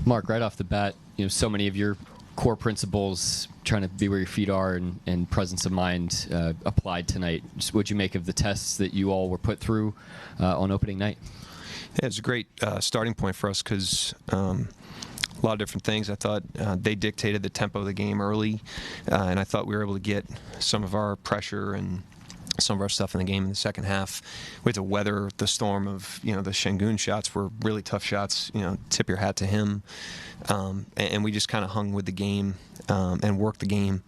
Mark, right off the bat, so many of your core principles, trying to be where your feet are and presence of mind applied tonight. Just what'd you make of the tests that you all were put through on opening night? Yeah, it's a great starting point for us because a lot of different things. I thought they dictated the tempo of the game early, and I thought we were able to get some of our pressure and some of our stuff in the game in the second half. We had to weather the storm of, the Şengün shots were really tough shots. Tip your hat to him. And we just kind of hung with the game and worked the game.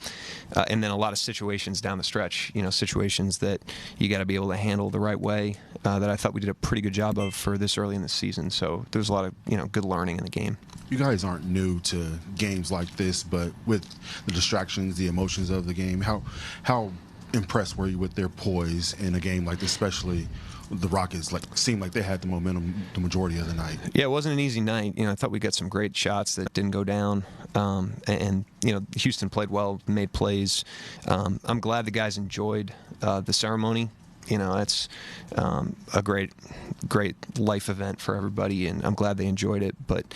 And then a lot of situations down the stretch, situations that you got to be able to handle the right way that I thought we did a pretty good job of for this early in the season. So there's a lot of, good learning in the game. You guys aren't new to games like this, but with the distractions, the emotions of the game, how impressed were you with their poise in a game like this, especially the Rockets seemed like they had the momentum the majority of the night? Yeah, it wasn't an easy night. I thought we got some great shots that didn't go down. And Houston played well, made plays. I'm glad the guys enjoyed the ceremony. It's a great life event for everybody, and I'm glad they enjoyed it. But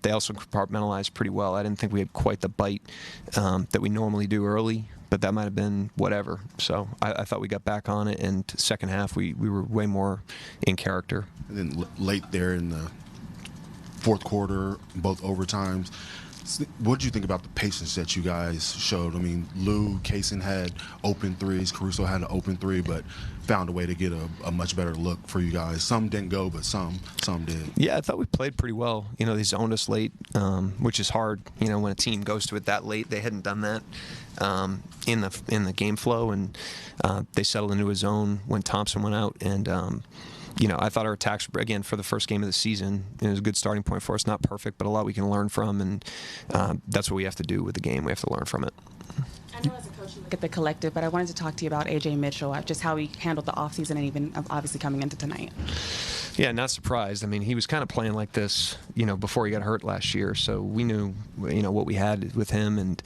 they also compartmentalized pretty well. I didn't think we had quite the bite that we normally do early, but that might have been whatever. So I thought we got back on it, and second half we were way more in character. And then late there in the fourth quarter, both overtimes, what did you think about the patience that you guys showed? I mean, Lou, Kaysen had open threes, Caruso had an open three, but found a way to get a much better look for you guys. Some didn't go, but some did. Yeah, I thought we played pretty well. They zoned us late, which is hard. When a team goes to it that late, they hadn't done that in the game flow, and they settled into a zone when Thompson went out, and I thought our attacks, again, for the first game of the season, it was a good starting point for us. Not perfect, but a lot we can learn from, and that's what we have to do with the game. We have to learn from it. I know as a coach you look at the collective, but I wanted to talk to you about A.J. Mitchell, just how he handled the offseason and even obviously coming into tonight. Yeah, not surprised. I mean, he was kind of playing like this, before he got hurt last year, so we knew, what we had with him, and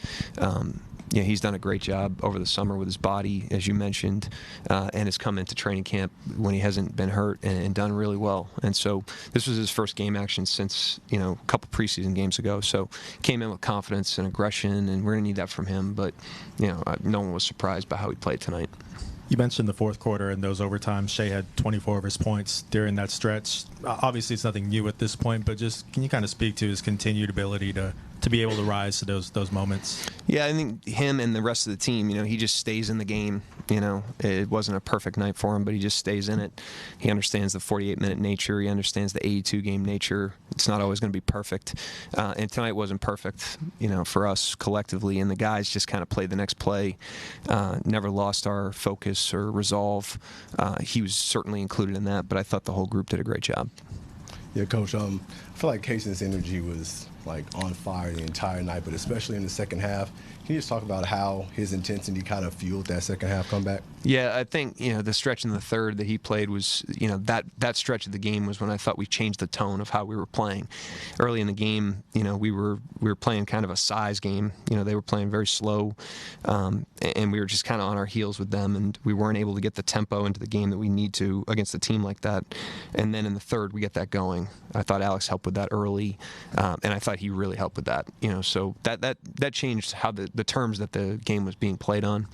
he's done a great job over the summer with his body, as you mentioned, and has come into training camp when he hasn't been hurt and done really well. And so this was his first game action since, a couple preseason games ago. So came in with confidence and aggression, and we're going to need that from him. But, no one was surprised by how he played tonight. You mentioned the fourth quarter and those overtimes. Shea had 24 of his points during that stretch. Obviously, it's nothing new at this point, but just can you kind of speak to his continued ability to be able to rise to those moments? Yeah, I think him and the rest of the team, he just stays in the game. It wasn't a perfect night for him, but he just stays in it. He understands the 48-minute nature. He understands the 82-game nature. It's not always going to be perfect. And tonight wasn't perfect, for us collectively. And the guys just kind of played the next play, never lost our focus or resolve. He was certainly included in that, but I thought the whole group did a great job. Yeah, Coach, I feel like Kaysen's energy was on fire the entire night, but especially in the second half. Can you just talk about how his intensity kind of fueled that second half comeback? Yeah, I think, the stretch in the third that he played was, that stretch of the game was when I thought we changed the tone of how we were playing. Early in the game, we were playing kind of a size game. They were playing very slow, and we were just kind of on our heels with them, and we weren't able to get the tempo into the game that we need to against a team like that. And then in the third, we get that going. I thought Alex helped with that early, and I thought he really helped with that. So that changed how the terms that the game was being played on.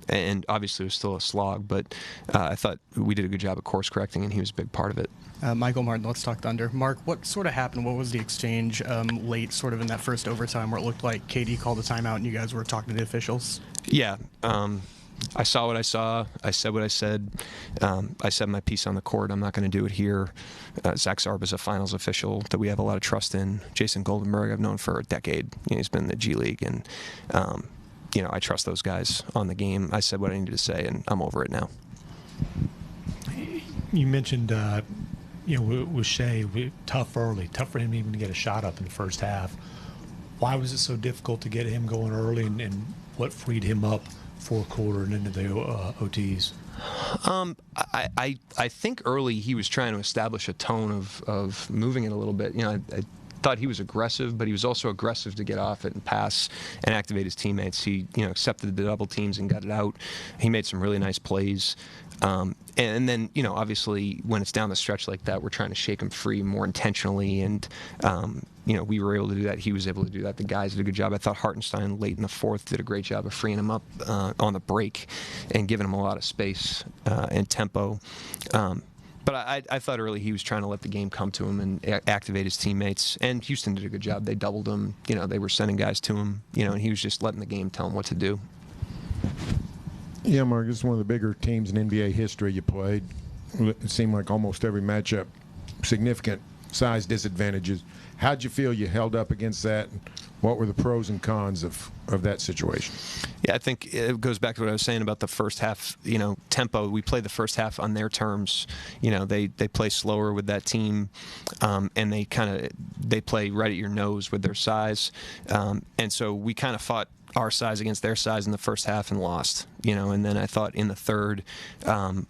And obviously it was still a slog, but I thought we did a good job of course correcting, and he was a big part of it. Michael Martin, let's talk Thunder. Mark, what sort of happened? What was the exchange late sort of in that first overtime where it looked like KD called a timeout and you guys were talking to the officials? Yeah. I saw what I saw. I said what I said. I said my piece on the court. I'm not going to do it here. Zach Zarb is a finals official that we have a lot of trust in. Jason Goldenberg I've known for a decade. He's been in the G League, and I trust those guys on the game. I said what I needed to say, and I'm over it now. You mentioned, with Shea, tough for him even to get a shot up in the first half. Why was it so difficult to get him going early, and what freed him up fourth quarter and into the OTs? I think early he was trying to establish a tone of moving it a little bit. thought he was aggressive, but he was also aggressive to get off it and pass and activate his teammates. He, accepted the double teams and got it out. He made some really nice plays. And then, obviously, when it's down the stretch like that, we're trying to shake him free more intentionally. And, we were able to do that. He was able to do that. The guys did a good job. I thought Hartenstein late in the fourth did a great job of freeing him up on the break and giving him a lot of space and tempo. But I thought early he was trying to let the game come to him and activate his teammates. And Houston did a good job. They doubled him. They were sending guys to him, and he was just letting the game tell him what to do. Yeah, Mark, this is one of the bigger teams in NBA history you played. It seemed like almost every matchup, significant size disadvantages. How'd you feel you held up against that? What were the pros and cons of that situation? Yeah, I think it goes back to what I was saying about the first half, tempo. We played the first half on their terms. They play slower with that team, and they play right at your nose with their size. And so we kind of fought our size against their size in the first half and lost, and then I thought in the third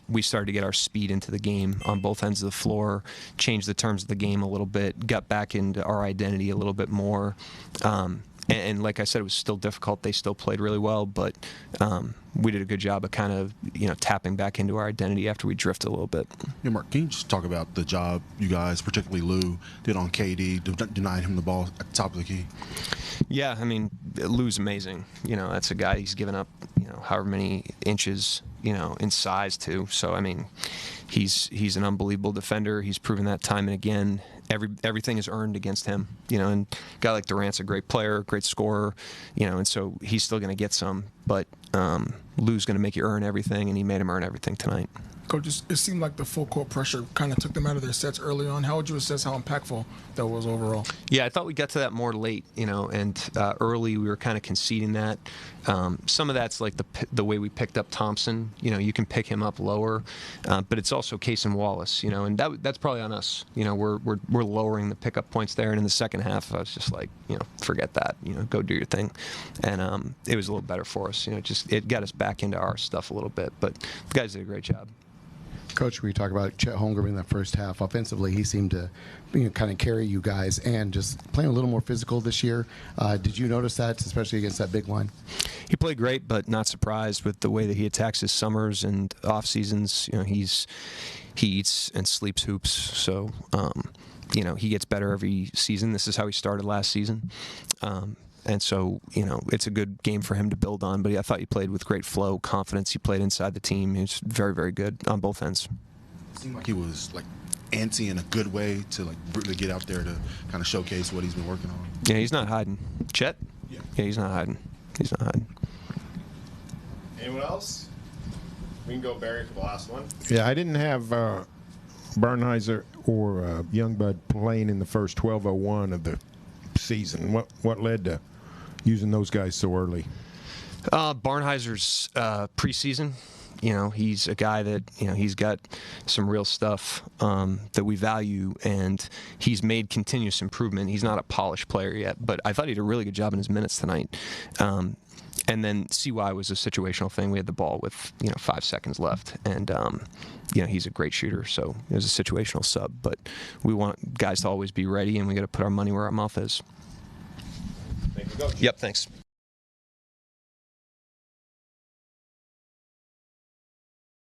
we started to get our speed into the game on both ends of the floor, changed the terms of the game a little bit, got back into our identity a little bit more. And like I said, it was still difficult. They still played really well, but we did a good job of kind of, tapping back into our identity after we drifted a little bit. Yeah, Mark, can you just talk about the job you guys, particularly Lou, did on KD, denying him the ball at the top of the key? Yeah, I mean, Lou's amazing. That's a guy he's given up, however many inches, in size to. So, I mean, he's an unbelievable defender. He's proven that time and again. Everything is earned against him, and a guy like Durant's a great player, great scorer, and so he's still going to get some, but Lou's going to make you earn everything, and he made him earn everything tonight. Coach, it seemed like the full court pressure kind of took them out of their sets early on. How would you assess how impactful that was overall? Yeah, I thought we got to that more late, and early we were kind of conceding that. Some of that's like the way we picked up Thompson. You can pick him up lower, but it's also Case and Wallace. And that's probably on us. We're lowering the pickup points there, and in the second half, I was just like, forget that. Go do your thing, and it was a little better for us. It got us back into our stuff a little bit, but the guys did a great job. Coach, we talk about Chet Holmgren in that first half. Offensively, he seemed to kind of carry you guys and just playing a little more physical this year. Did you notice that, especially against that big line? He played great, but not surprised with the way that he attacks his summers and off seasons. He eats and sleeps hoops, so he gets better every season. This is how he started last season. And so, it's a good game for him to build on. But I thought he played with great flow, confidence. He played inside the team. He was very, very good on both ends. It seemed like he was antsy in a good way to really get out there to kind of showcase what he's been working on. Yeah, he's not hiding. Chet? Yeah, he's not hiding. He's not hiding. Anyone else? We can go Barry for the last one. Yeah, I didn't have Barnheiser or Youngblood playing in the first 12:01 of the season. What led to using those guys so early? Barnheiser's preseason. He's a guy that, he's got some real stuff that we value, and he's made continuous improvement. He's not a polished player yet, but I thought he did a really good job in his minutes tonight. And then CY was a situational thing. We had the ball with, 5 seconds left, and, he's a great shooter, so it was a situational sub. But we want guys to always be ready, and we got to put our money where our mouth is. Thank you, Coach. Yep, thanks.